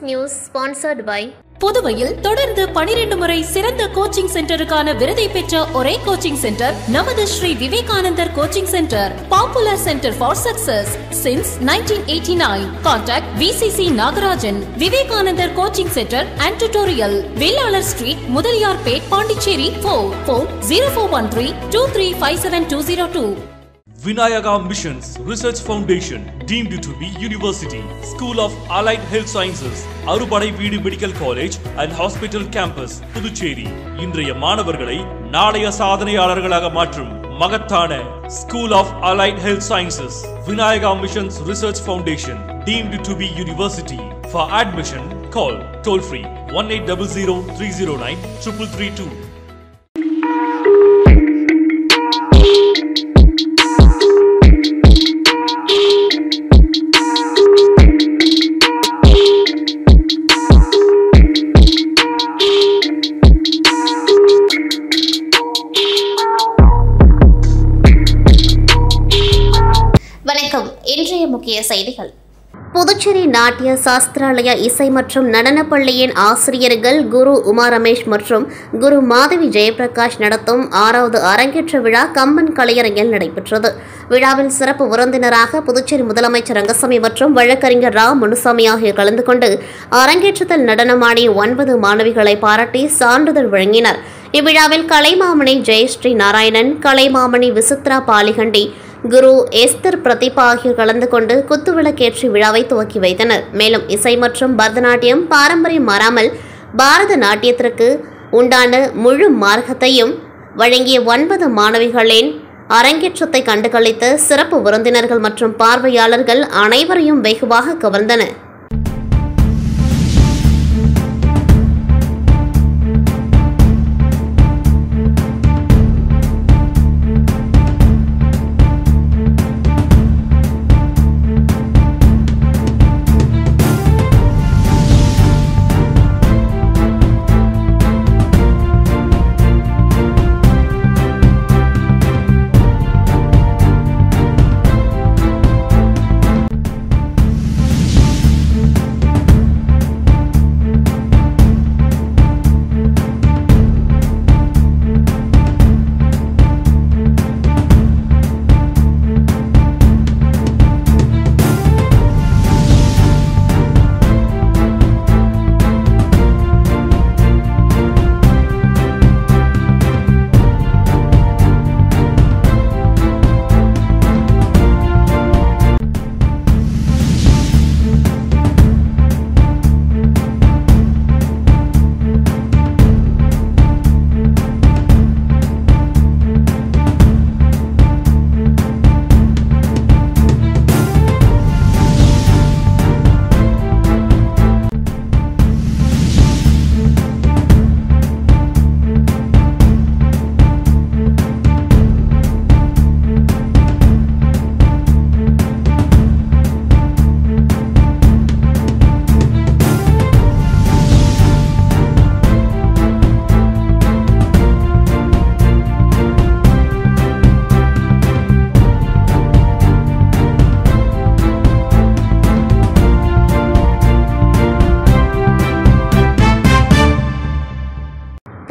News sponsored by புதுவையில் தொடர்ந்து 12 முறை சிறந்த கோச்சிங் சென்டருக்கான விருதை பெற்ற ஒரே கோச்சிங் சென்டர் நமது Shri Vivekanandar coaching centre. Popular centre for success since 1989. Contact VCC Nagarajan. Vivekanandar coaching centre and tutorial, Vellalar street, Mudaliarpet, Pondicherry. Phone 04132357 Vinayaka Missions Research Foundation, deemed to be University, School of Allied Health Sciences, Arupadai Veedu Medical College and Hospital Campus, Puducherry. இன்றைய மாணவர்களை நாளைய சாதனையாளர்களாக மாற்றும் மகத்தான School of Allied Health Sciences, Vinayaka Missions Research Foundation, deemed to be University. For admission, call toll free 1800-309-3332. வணக்கம். இன்றைய முக்கிய செய்திகள். புதுச்சேரி நாட்டிய சாஸ்திராலய இசை மற்றும் நடனப் பள்ளியின் ஆசிரியர்கள் குரு உமா ரமேஷ் மற்றும் குரு மாதவி ஜெயபிரகாஷ் நடத்தும் 6வது அரங்கேற்ற விழா கம்பன் கலையரங்கில் நடைபெற்றது. விழாவில் சிறப்பு விருந்தினராக புதுச்சேரி முதலமைச்சர் ரங்கசாமி மற்றும் வழக்கறிஞர் ரா முனுசாமி ஆகியோர் கலந்து கொண்டு அரங்கேற்றத்தில் நடனமாடிய 9 மாணவிகளை பாராட்டி சான்றிதழ் வழங்கினர். இவ்விழாவில் கலைமாமணி ஜெயஸ்ரீ நாராயணன், கலைமாமணி விசித்ரா பாலிகண்டி, குரு எஸ்தர் பிரதீபா ஆகியோர் கலந்து கொண்டு குத்துவிளக்கேற்றி விழாவை துவக்கி வைத்தனர். மேலும் இசை மற்றும் பரதநாட்டியம் பாரம்பரியம் மாறாமல் பாரத நாட்டியத்திற்கு உண்டான முழு மார்க்கத்தையும் வழங்கிய 9 மாணவிகளின் அரங்கேற்றத்தை கண்டுகளித்த சிறப்பு விருந்தினர்கள் மற்றும் பார்வையாளர்கள் அனைவரையும் வெகுவாக கவர்ந்தனர்.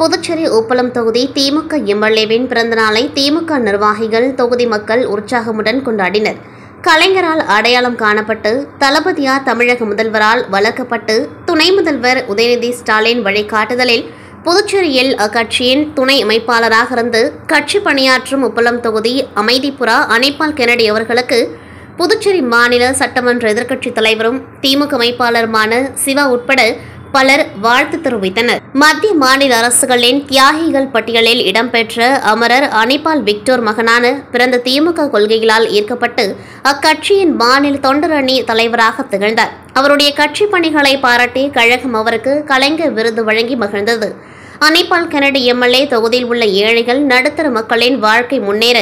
புதுச்சேரி உப்பளம் தொகுதி திமுக எம்எல்ஏவின் பிறந்தநாளை திமுக நிர்வாகிகள், தொகுதி மக்கள் உற்சாகமுடன் கொண்டாடினர். கலைஞரால் அடையாளம் காணப்பட்டு தளபதியார் தமிழக முதல்வரால் வளர்க்கப்பட்டு துணை முதல்வர் உதயநிதி ஸ்டாலின் வழிகாட்டுதலில் புதுச்சேரியில் அக்கட்சியின் துணை அமைப்பாளராக இருந்து கட்சி பணியாற்றும் உப்பளம் தொகுதி அமைதிபுரா அனிபால் கென்னடி அவர்களுக்கு புதுச்சேரி மாநில சட்டமன்ற எதிர்க்கட்சித் தலைவரும் திமுக அமைப்பாளருமான சிவா உட்பட பலர் வாழ்த்து தெரிவித்தனர். மத்திய மாநில அரசுகளின் தியாகிகள் பட்டியலில் இடம்பெற்ற அமரர் அனிபால் விக்டோர் மகனான பிறந்த திமுக கொள்கைகளால் ஈர்க்கப்பட்டு அக்கட்சியின் மாநில தொண்டர் அணி தலைவராக திகழ்ந்தார். அவருடைய கட்சி பணிகளை பாராட்டி கழகம் அவருக்கு கலைஞர் விருது வழங்கி மகிழ்ந்தது. அனிபால் கென்னடி எம்எல்ஏ தொகுதியில் உள்ள ஏழைகள், நடுத்தர மக்களின் வாழ்க்கை முன்னேற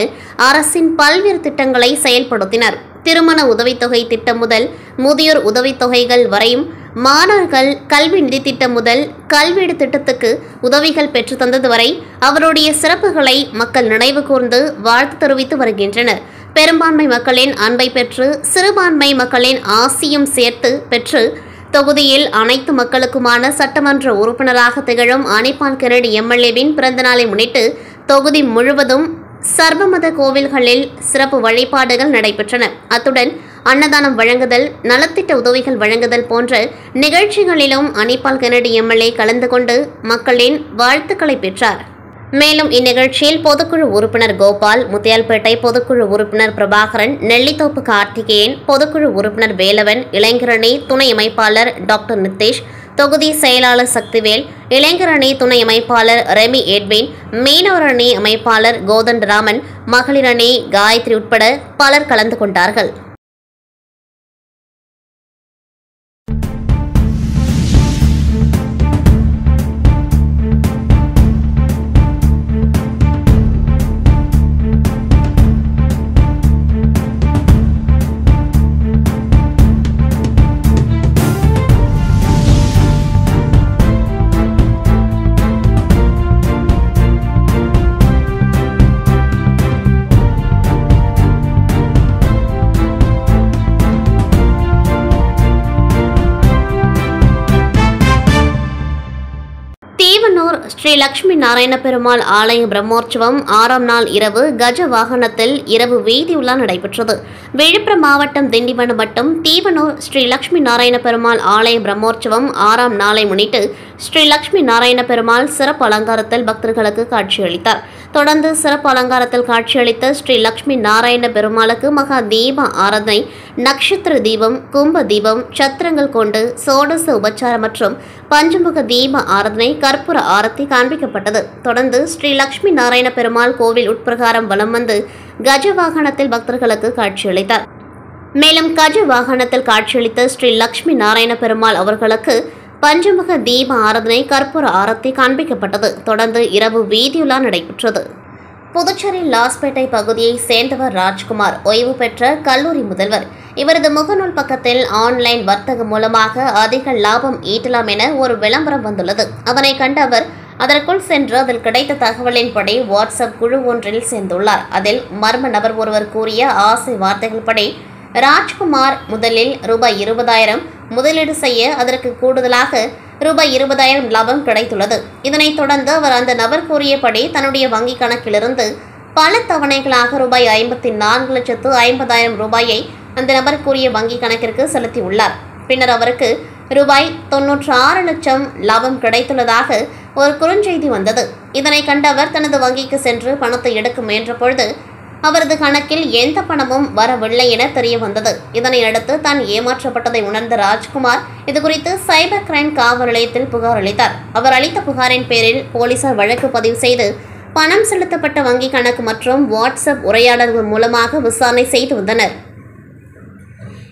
அரசின் பல்வேறு திட்டங்களை செயல்படுத்தினர். திருமண உதவித்தொகை திட்டம் முதல் முதியோர் உதவித்தொகைகள் வரையும், மாணவர்கள் கல்வி நிதி திட்டம் முதல் கல்வீடு திட்டத்துக்கு உதவிகள் பெற்று தந்தது வரை அவருடைய சிறப்புகளை மக்கள் நினைவு கூர்ந்து வாழ்த்து தெரிவித்து வருகின்றனர். பெரும்பான்மை மக்களின் அன்பை பெற்று சிறுபான்மை மக்களின் ஆசியும் சேர்த்து பெற்று தொகுதியில் அனைத்து மக்களுக்குமான சட்டமன்ற உறுப்பினராக திகழும் அனிபால் கென்னடி எம்எல்ஏவின் பிறந்தநாளை முன்னிட்டு தொகுதி முழுவதும் சர்வமத கோவில்களில் சிறப்பு வழிபாடுகள் நடைபெற்றன. அத்துடன் அன்னதானம் வழங்குதல், நலத்திட்ட உதவிகள் வழங்குதல் போன்ற நிகழ்ச்சிகளிலும் அனிபால் கென்னடி எம்எல்ஏ கலந்து கொண்டு மக்களின் வாழ்த்துக்களை பெற்றார். மேலும் இந்நிகழ்ச்சியில் பொதுக்குழு உறுப்பினர் கோபால், முத்தியால்பேட்டை பொதுக்குழு உறுப்பினர் பிரபாகரன், நெல்லித்தோப்பு கார்த்திகேயன், பொதுக்குழு உறுப்பினர் வேலவன், இளைஞரணி துணை அமைப்பாளர் டாக்டர் நித்தேஷ், தொகுதி செயலாளர் சக்திவேல், இளைஞரணி துணை அமைப்பாளர் ரெமி எட்வின், மீனவரணி அமைப்பாளர் கோதண்டராமன், மகளிரணி காயத்ரி உட்பட பலர் கலந்து கொண்டார்கள். ஸ்ரீ லட்சுமி நாராயண பெருமாள் ஆலய பிரம்மோற்சவம் 6ஆம் நாள் இரவு கஜ வாகனத்தில் இரவு வீதி உலா நடைபெற்றது. விழுப்புரம் மாவட்டம் திண்டிவனம் வட்டம் தீவனூர் ஸ்ரீ லட்சுமி நாராயண பெருமாள் ஆலய பிரம்மோற்சவம் 6ஆம் நாளை முன்னிட்டு ஸ்ரீ லட்சுமி நாராயண பெருமாள் சிறப்பு அலங்காரத்தில் பக்தர்களுக்கு காட்சியளித்தார். தொடர்ந்து சிறப்பு அலங்காரத்தில் காட்சியளித்த ஸ்ரீ லட்சுமி நாராயண பெருமாளுக்கு மகா தீப ஆராதனை, நட்சத்திர தீபம், கும்ப தீபம், சத்திரங்கள் கொண்டு சோடச உபச்சாரம் மற்றும் பஞ்சமுக தீப ஆராதனை, கற்பூர ஆரத்தி காண்பிக்கப்பட்டது. தொடர்ந்து ஸ்ரீ லட்சுமி நாராயண பெருமாள் கோவில் உட்பிரகாரம் வலம் வந்து கஜ வாகனத்தில் பக்தர்களுக்கு காட்சியளித்தார். மேலும் கஜ வாகனத்தில் காட்சியளித்த ஸ்ரீ லட்சுமி நாராயண பெருமாள் அவர்களுக்கு பஞ்சமுக தீப ஆராதனை, கற்பூர ஆரத்தி காண்பிக்கப்பட்டது. தொடர்ந்து இரவு வீதியுலா நடைபெற்றது. புதுச்சேரி லாஸ்பேட்டை பகுதியை சேர்ந்தவர் ராஜ்குமார், ஓய்வு பெற்ற கல்லூரி முதல்வர். இவரது முகநூல் பக்கத்தில் ஆன்லைன் வர்த்தகம் மூலமாக அதிக லாபம் ஈட்டலாம் என ஒரு விளம்பரம் வந்துள்ளது. அதனை கண்ட அவர் அதற்குள் சென்று அதில் கிடைத்த தகவலின்படி வாட்ஸ்அப் குழு ஒன்றில் சேர்ந்துள்ளார். அதில் மர்ம நபர் ஒருவர் கூறிய ஆசை வார்த்தைகள் படி ராஜ்குமார் முதலில் ரூபாய் 20,000 முதலீடு செய்ய அதற்கு கூடுதலாக ரூபாய் 20,000 லாபம் கிடைத்துள்ளது. இதனைத் தொடர்ந்து அவர் அந்த நபர் கூறியபடி தன்னுடைய வங்கிக் கணக்கிலிருந்து பல தவணைகளாக ரூபாய் 54,50,000 ரூபாயை அந்த நபர் கூறிய வங்கிக் கணக்கிற்கு செலுத்தியுள்ளார். பின்னர் அவருக்கு ரூபாய் 96 லட்சம் லாபம் கிடைத்துள்ளதாக ஒரு குறுஞ்செய்தி வந்தது. இதனை கண்ட அவர் தனது வங்கிக்கு சென்று பணத்தை எடுக்க முயன்ற பொழுது அவரது கணக்கில் எந்த பணமும் வரவில்லை என தெரிய வந்தது. இதனையடுத்து தான் ஏமாற்றப்பட்டதை உணர்ந்த ராஜ்குமார் இதுகுறித்து சைபர் கிரைம் காவல் நிலையத்தில் புகார் அளித்தார். அவர் அளித்த புகாரின் பேரில் போலீசார் வழக்கு பதிவு செய்து பணம் செலுத்தப்பட்ட வங்கி கணக்கு மற்றும் வாட்ஸ்அப் உரையாடல்கள் மூலமாக விசாரணை செய்து வந்தனர்.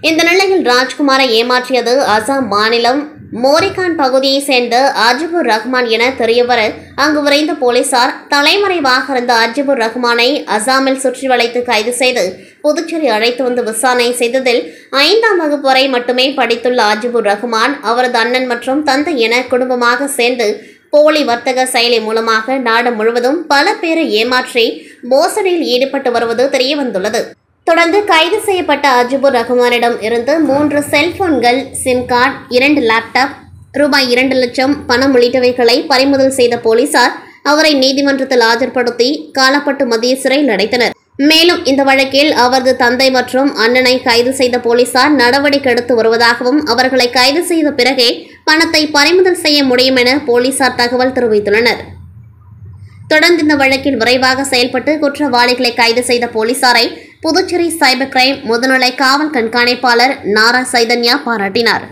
இந்த நிலையில் ராஜ்குமாரை ஏமாற்றியது அசாம் மாநிலம் மோரிகான் பகுதியை சேர்ந்த அஜிபுர் ரஹ்மான் என தெரியவர அங்கு விரைந்த போலீசார் தலைமறைவாக இருந்த அஜிபுர் ரஹ்மானை அசாமில் சுற்றி வளைத்து கைது செய்து புதுச்சேரி அழைத்து வந்து விசாரணை செய்ததில் 5ஆம் வகுப்பு வரை மட்டுமே படித்துள்ள அஜிபுர் ரஹ்மான் அவரது அண்ணன் மற்றும் தந்தை என குடும்பமாக சேர்ந்து போலி வர்த்தக செயலி மூலமாக நாடு முழுவதும் பல பேரை ஏமாற்றி மோசடியில் ஈடுபட்டு வருவது தெரியவந்துள்ளது. தொடர்ந்து கைது செய்யப்பட்ட அஜிபுர் ரஹ்மானிடம் இருந்து 3 செல்போன்கள், சிம் கார்டு, 2 லேப்டாப், ரூபாய் 2 லட்சம் பணம் உள்ளிட்டவைகளை பறிமுதல் செய்த போலீசார் அவரை நீதிமன்றத்தில் ஆஜர்படுத்தி காலப்பட்டு மத்திய சிறையில் அடைத்தனர். மேலும் இந்த வழக்கில் அவரது தந்தை மற்றும் அண்ணனை கைது செய்த போலீசார் நடவடிக்கை எடுத்து வருவதாகவும் அவர்களை கைது செய்த பிறகே பணத்தை பறிமுதல் செய்ய முடியும் என போலீசார் தகவல் தெரிவித்துள்ளனர். தொடர்ந்து இந்த வழக்கில் விரைவாக செயல்பட்டு குற்றவாளிகளை கைது செய்த போலீசாரை புதுச்சேரி சைபர் கிரைம் முதுநிலை காவல் கண்காணிப்பாளர் நாரா சைதன்யா பாராட்டினார்.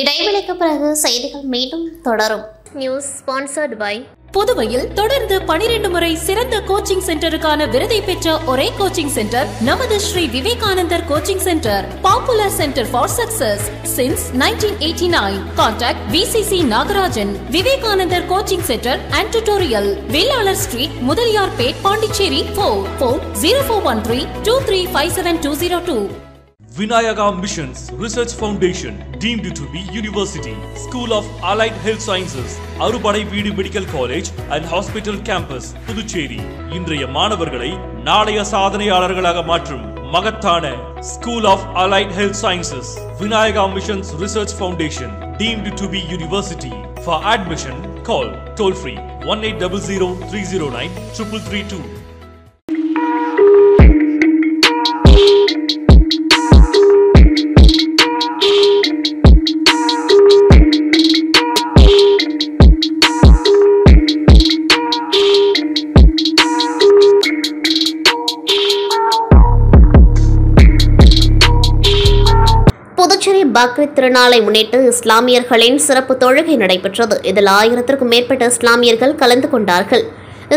இடைவெளிக்கு பிறகு செய்திகள் மீண்டும் தொடரும். நியூஸ் ஸ்பான்சர்ட் பை புதுவையில் தொடர்ந்து 12 முறை சிறந்த கோச்சிங் சென்டருக்கான விருதை பெற்ற ஒரே கோச்சிங் சென்டர் நமது Shri Vivekanandar coaching centre. Popular centre for success since 1989. Contact VCC Nagarajan. Vivekanandar coaching centre and tutorial, Vellalar street, Mudaliarpet, Pondicherry. Phone 0413-2357-202. Vinayaka Missions Research Foundation, deemed to be University, School of Allied Health Sciences, அறுபடை வீடு medical college and hospital campus, Puducherry. இன்றைய மாணவர்களை நாளைய சாதனையாளர்களாக மாற்றும் மகத்தான School of Allied Health Sciences, Vinayaka Missions Research Foundation, deemed to be University. For admission, call toll free 1800-309-3332. Puducherry Bakrid திருநாளை முன்னிட்டு இஸ்லாமியர்களின் சிறப்பு தொழுகை நடைபெற்றது. இதில் 1000க்கும் மேற்பட்ட இஸ்லாமியர்கள் கலந்து கொண்டார்கள்.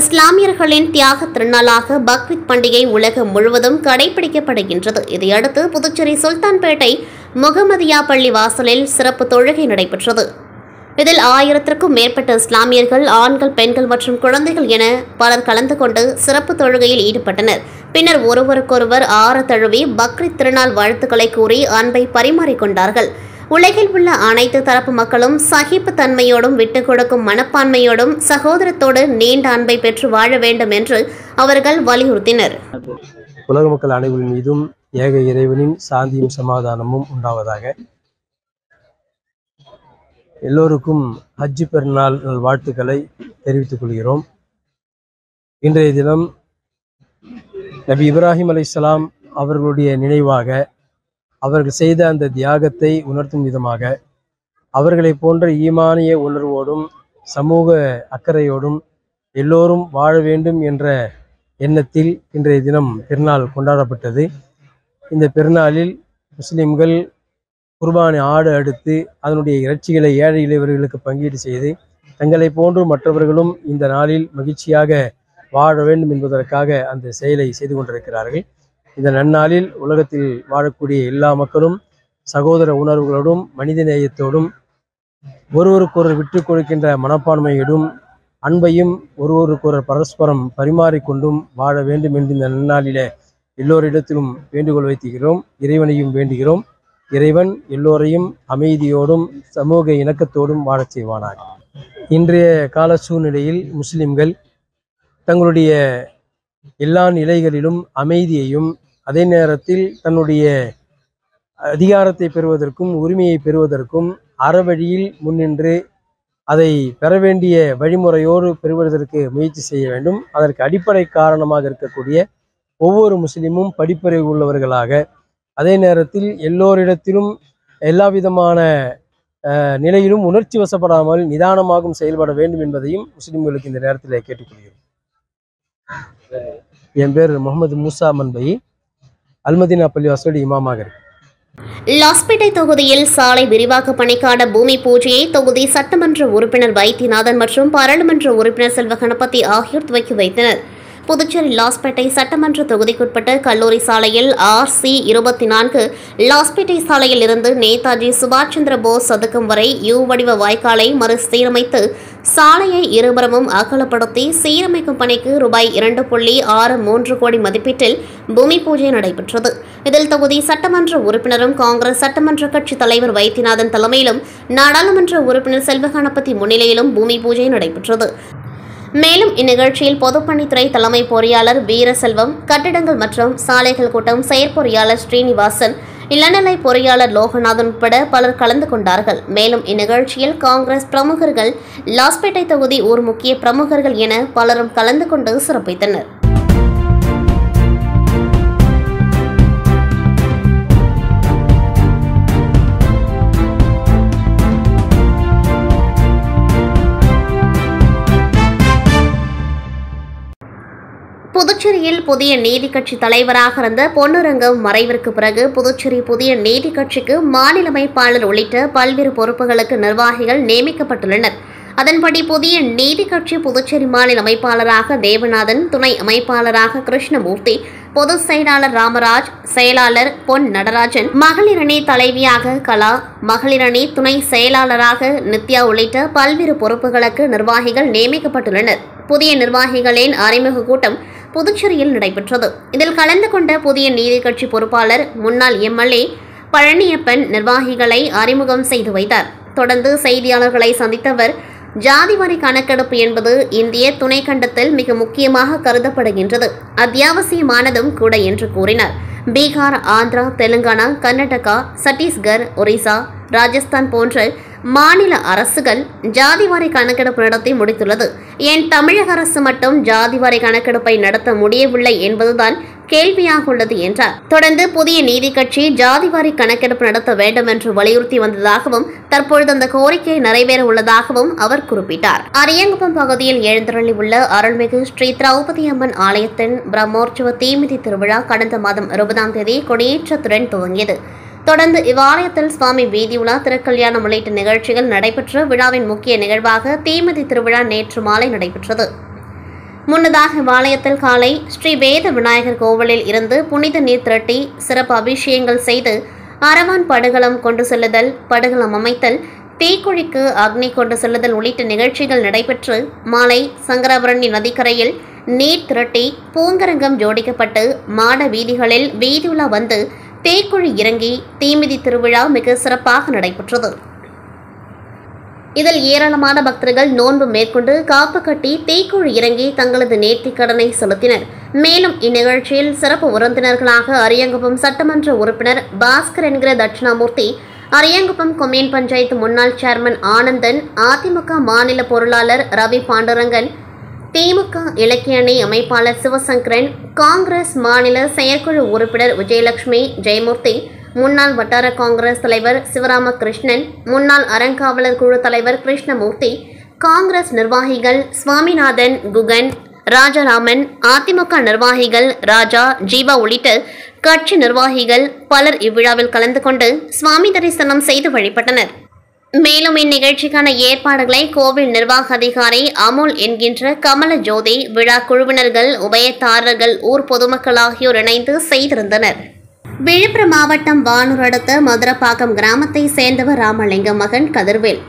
இஸ்லாமியர்களின் தியாக திருநாளாக பக்ரீத் பண்டிகை உலகம் முழுவதும் கடைபிடிக்கப்படுகின்றது. இதையடுத்து புதுச்சேரி சுல்தான்பேட்டை முகமதியா பள்ளி வாசலில் சிறப்பு தொழுகை நடைபெற்றது. இதில் 1000க்கும் மேற்பட்ட இஸ்லாமியர்கள், ஆண்கள், பெண்கள் மற்றும் குழந்தைகள் என பலர் கலந்து கொண்டு சிறப்பு தொழுகையில் ஈடுபட்டனர். பின்னர் ஒருவருக்கொருவர் ஆற தழுவி பக்ரீத் திருநாள் வாழ்த்துக்களை கூறி அன்பை பரிமாறிக்கொண்டார்கள். உலகில் உள்ள அனைத்து தரப்பு மக்களும் சகிப்பு தன்மையோடும் விட்டுக் கொடுக்கும் மனப்பான்மையோடும் சகோதரத்தோடு நீண்ட அன்பை பெற்று வாழ வேண்டும் என்று அவர்கள் வலியுறுத்தினர். உலக மக்கள் அனைவரின் மீதும் ஏக இறைவனின் சாந்தியும் சமாதானமும் உண்டாவதாக. எல்லோருக்கும் ஹஜ்ஜி பெருநாள் வாழ்த்துக்களை தெரிவித்துக் கொள்கிறோம். இன்றைய தினம் நபி இப்ராஹிம் அலைஹிஸ்ஸலாம் அவர்களுடைய நினைவாக அவர்கள் செய்த அந்த தியாகத்தை உணர்த்தும் விதமாக அவர்களை போன்ற ஈமானிய உணர்வோடும் சமூக அக்கறையோடும் எல்லோரும் வாழ வேண்டும் என்ற எண்ணத்தில் இன்றைய தினம் பெருநாள் கொண்டாடப்பட்டது. இந்த பெருநாளில் முஸ்லிம்கள் குர்பானி ஆடு அடுத்து அதனுடைய இறைச்சிகளை ஏழை இளையவர்களுக்கு பங்கீடு செய்து தங்களை போன்று மற்றவர்களும் இந்த நாளில் மகிழ்ச்சியாக வாழ வேண்டும் என்பதற்காக அந்த செயலை செய்து கொண்டிருக்கிறார்கள். இந்த நன்னாளில் உலகத்தில் வாழக்கூடிய எல்லா மக்களும் சகோதர உணர்வுகளோடும் மனிதநேயத்தோடும் ஒருவருக்கொருவர் விட்டு கொடுக்கின்ற மனப்பான்மையோடும் அன்பையும் ஒருவருக்கொருவர் பரஸ்பரம் பரிமாறிக்கொண்டும் வாழ வேண்டும் என்று இந்த நன்னாளிலே எல்லோரிடத்திலும் வேண்டுகோள் வைத்துகிறோம். இறைவனையும் வேண்டுகிறோம். இறைவன் எல்லோரையும் அமைதியோடும் சமூக இணக்கத்தோடும் வாழச் செய்வானாக. இன்றைய கால சூழ்நிலையில் முஸ்லிம்கள் தங்களுடைய எல்லா நிலைகளிலும் அமைதியையும் அதே நேரத்தில் தன்னுடைய அதிகாரத்தை பெறுவதற்கும் உரிமையை பெறுவதற்கும் அறவழியில் முன்னின்று அதை பெற வேண்டிய வழிமுறையோடு பெறுவதற்கு முயற்சி செய்ய வேண்டும். அதற்கு அடிப்படை காரணமாக இருக்கக்கூடிய ஒவ்வொரு முஸ்லிமும் படிப்பறிவு உள்ளவர்களாக, அதே நேரத்தில் எல்லோரிடத்திலும் எல்லா விதமான நிலையிலும் உணர்ச்சி வசப்படாமல் நிதானமாகவும் செயல்பட வேண்டும் என்பதையும் முஸ்லிம்களுக்கு இந்த நேரத்தில் கேட்டுக்கொள்கிறோம். என் பேர் முகமது மூசா மன்பை, அல்மதீனா பள்ளிவாசல் இமாமாக இருக்கு. லாஸ்பேட்டை தொகுதியில் சாலை விரிவாக்க பணிக்கான பூமி பூஜையை தொகுதி சட்டமன்ற உறுப்பினர் வைத்தியநாதன் மற்றும் பாராளுமன்ற உறுப்பினர் செல்வ கணபதி ஆகியோர் துவக்கி வைத்தனர். புதுச்சேரி லாஸ்பேட்டை சட்டமன்ற தொகுதிக்குட்பட்ட கல்லூரி சாலையில் RC 24 லாஸ்பேட்டை சாலையில் இருந்து நேதாஜி சுபாஷ் சந்திர போஸ் சதுக்கம் வரை U வடிவ வாய்க்காலை மறுசீரமைத்து சாலையை இருபுறமும் அகலப்படுத்தி சீரமைக்கும் பணிக்கு ரூபாய் 2.63 கோடி மதிப்பீட்டில் பூமி பூஜை நடைபெற்றது. இதில் தொகுதி சட்டமன்ற உறுப்பினரும் காங்கிரஸ் சட்டமன்ற கட்சி தலைவர் வைத்தியநாதன் தலைமையிலும் நாடாளுமன்ற உறுப்பினர் செல்வ கணபதி முன்னிலையிலும் பூமி பூஜை நடைபெற்றது. மேலும் இந்நிகழ்ச்சியில் பொதுப்பணித்துறை தலைமை பொறியாளர் வீரசெல்வம், கட்டிடங்கள் மற்றும் சாலைகள் கூட்டம் செயற்பொறியாளர் ஸ்ரீனிவாசன், இளநிலை பொறியாளர் லோகநாதன் உட்பட பலர் கலந்து கொண்டார்கள். மேலும் இந்நிகழ்ச்சியில் காங்கிரஸ் பிரமுகர்கள், லாஸ்பேட்டை தொகுதி ஊர் முக்கிய பிரமுகர்கள் என பலரும் கலந்து கொண்டு சிறப்பித்தனர். புதுச்சேரியில் புதிய நீதி கட்சி தலைவராக இருந்த பொன்னுரங்கம் மறைவிற்கு பிறகு புதுச்சேரி புதிய நீதி கட்சிக்கு மாநில அமைப்பாளர் உள்ளிட்ட பல்வேறு பொறுப்புகளுக்கு நிர்வாகிகள் நியமிக்கப்பட்டுள்ளனர். அதன்படி புதிய நீதி கட்சி புதுச்சேரி மாநில அமைப்பாளராக தேவநாதன், துணை அமைப்பாளராக கிருஷ்ணமூர்த்தி, பொதுச் செயலாளர் ராமராஜ், செயலாளர் பொன் நடராஜன், மகளிரணி தலைவியாக கலா, மகளிரணி துணை செயலாளராக நித்யா உள்ளிட்ட பல்வேறு பொறுப்புகளுக்கு நிர்வாகிகள் நியமிக்கப்பட்டுள்ளனர். புதிய நிர்வாகிகளின் அறிமுக கூட்டம் புதுச்சேரியில் நடைபெற்றது. இதில் கலந்து கொண்ட புதிய நீதி கட்சி பொறுப்பாளர் முன்னாள் எம்எல்ஏ பழனியப்பன் நிர்வாகிகளை அறிமுகம் செய்து வைத்தார். தொடர்ந்து செய்தியாளர்களை சந்தித்தவர், ஜாதிவாரி கணக்கெடுப்பு என்பது இந்திய துணைக்கண்டத்தில் மிக முக்கியமாக கருதப்படுகின்றது, அத்தியாவசியமானதும் கூட என்று கூறினார். பீகார், ஆந்திரா, தெலுங்கானா, கர்நாடகா, சத்தீஸ்கர், ஒரிசா, ராஜஸ்தான் போன்ற மாநில அரசுகள் ஜாதிவாரி கணக்கெடுப்பு நடத்தி முடித்துள்ளது. ஏன் தமிழக அரசு மட்டும் ஜாதிவாரி கணக்கெடுப்பை நடத்த முடியவில்லை என்பதுதான் கேள்வியாக உள்ளது என்றார். தொடர்ந்து புதிய நீதி கட்சி ஜாதிவாரி கணக்கெடுப்பு நடத்த வேண்டும் என்று வலியுறுத்தி வந்ததாகவும் தற்பொழுது அந்த கோரிக்கை நிறைவேற உள்ளதாகவும் அவர் குறிப்பிட்டார். அரியங்குப்பம் பகுதியில் எழுந்தருளி உள்ள அருள்மிகு ஸ்ரீ திரௌபதி அம்மன் ஆலயத்தின் பிரம்மோற்சவ தீமிதி திருவிழா கடந்த மாதம் 20ஆம் தேதி கொடியேற்றத்துடன் துவங்கியது. தொடர்ந்து இவ்வாலயத்தில் சுவாமி வீதியுலா, திருக்கல்யாணம் உள்ளிட்ட நிகழ்ச்சிகள் நடைபெற்ற விழாவின் முக்கிய நிகழ்வாக தீமிதி திருவிழா நேற்று மாலை நடைபெற்றது. முன்னதாக இவ்வாலயத்தில் காலை ஸ்ரீ வேத விநாயகர் கோவிலில் இருந்து புனித நீர் திரட்டி சிறப்பு அபிஷேகங்கள் செய்து அரவான் படுகளம் கொண்டு செல்லுதல், படுகளம் அமைத்தல், தீக்குழிக்கு அக்னி கொண்டு செல்லுதல் உள்ளிட்ட நிகழ்ச்சிகள் நடைபெற்று மாலை சங்கராபரணி நதிக்கரையில் நீர் திரட்டி பூங்கரங்கம் ஜோடிக்கப்பட்டு மாட வீதிகளில் வீதியுலா வந்து தீக்குழி இறங்கி தீமிதி திருவிழா மிக சிறப்பாக நடைபெற்றது. இதில் ஏராளமான பக்தர்கள் நோன்பு மேற்கொண்டு காப்பு கட்டி தீக்குழி இறங்கி தங்களது நேர்த்திக் கடனை செலுத்தினர். மேலும் இந்நிகழ்ச்சியில் சிறப்பு விருந்தினர்களாக அரியங்குப்பம் சட்டமன்ற உறுப்பினர் பாஸ்கர் என்கிற தட்சிணாமூர்த்தி, அரியங்குப்பம் கொம்யூன் பஞ்சாயத்து முன்னாள் சேர்மன் ஆனந்தன், அதிமுக மாநில பொருளாளர் ரவி பாண்டுரங்கன், திமுக இலக்கிய அணி அமைப்பாளர் சிவசங்கரன், காங்கிரஸ் மாநில செயற்குழு உறுப்பினர் விஜயலட்சுமி, ஜெயமூர்த்தி, முன்னாள் வட்டார காங்கிரஸ் தலைவர் சிவராமகிருஷ்ணன், முன்னாள் அறங்காவலர் குழு தலைவர் கிருஷ்ணமூர்த்தி, காங்கிரஸ் நிர்வாகிகள் சுவாமிநாதன், குகன், ராஜாராமன், அதிமுக நிர்வாகிகள் ராஜா, ஜீவா உள்ளிட்ட கட்சி நிர்வாகிகள் பலர் இவ்விழாவில் கலந்து கொண்டு சுவாமி தரிசனம் செய்து வழிபட்டனர். மேலும் இந்நிகழ்ச்சிக்கான ஏற்பாடுகளை கோவில் நிர்வாக அதிகாரி அமுல் என்கின்ற கமல ஜோதி, விழா குழுவினர்கள், உபயதாரர்கள், ஊர் பொதுமக்கள் ஆகியோர் இணைந்து செய்திருந்தனர். விழுப்புரம் மாவட்டம் வானூர் அடுத்த மதுரப்பாக்கம் கிராமத்தை சேர்ந்தவர் ராமலிங்கம் மகன் கதிர்வேல்.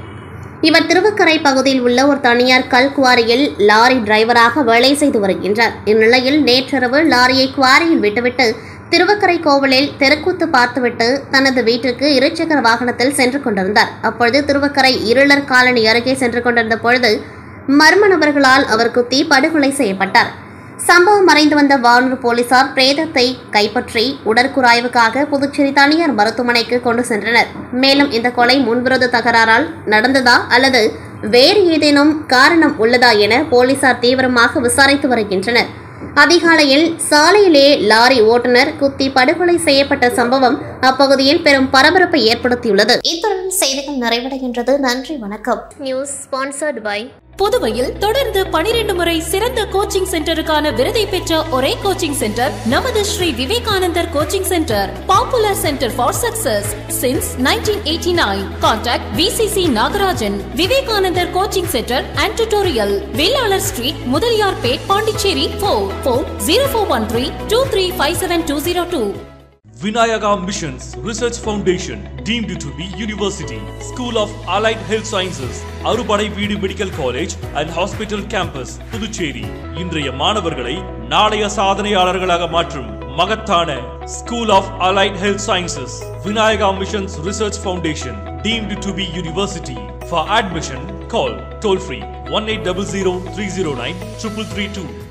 இவர் திருவக்கரை பகுதியில் உள்ள ஒரு தனியார் கல் குவாரியில் லாரி டிரைவராக வேலை செய்து வருகின்றார். இந்நிலையில் நேற்றிரவு லாரியை குவாரியில் விட்டுவிட்டு திருவக்கரை கோவிலில் தெருக்கூத்து பார்த்துவிட்டு தனது வீட்டிற்கு இருசக்கர வாகனத்தில் சென்று கொண்டிருந்தார். அப்பொழுது திருவக்கரை இருளர் காலனி அருகே சென்று கொண்டிருந்த பொழுது மர்ம நபர்களால் அவர் குத்தி படுகொலை செய்யப்பட்டார். சம்பவம் அறிந்து வந்த வானூர் போலீசார் பிரேதத்தை கைப்பற்றி உடற்கூராய்வுக்காக புதுச்சேரி தனியார் மருத்துவமனைக்கு கொண்டு சென்றனர். மேலும் இந்த கொலை முன்விரோத தகராறால் நடந்ததா அல்லது வேறு ஏதேனும் காரணம் உள்ளதா என போலீசார் தீவிரமாக விசாரித்து வருகின்றனர். அதிகாலையில் சாலையிலே லாரி ஓட்டுநர் குத்தி படுகொலை செய்யப்பட்ட சம்பவம் அப்பகுதியில் பெரும் பரபரப்பை ஏற்படுத்தியுள்ளது. இத்துடன் செய்திகள் நிறைவடைகின்றது. நன்றி, வணக்கம். நியூஸ் ஸ்பான்சர்ட் பை புதுவையில் தொடர்ந்து 12 முறை சிறந்த கோச்சிங் சென்டருக்கான விருதை பெற்ற ஒரே கோச்சிங் சென்டர் நமது Shri Vivekanandar coaching centre. Popular centre for success since 1989. Contact VCC Nagarajan. Vivekanandar coaching centre and tutorial, Vellalar street, Mudaliarpet, Pondicherry. Phone 04132357 Vinayaka Missions Research Foundation, deemed to be University, School of Allied Health Sciences, Arupadai Veedu Medical College and Hospital Campus, Puducherry. இன்றைய மாணவர்களை நாளைய சாதனையாளர்களாக மாற்றும் மகத்தான School of Allied Health Sciences, Vinayaka Missions Research Foundation, deemed to be University. For admission, call toll free 1800 309 3332.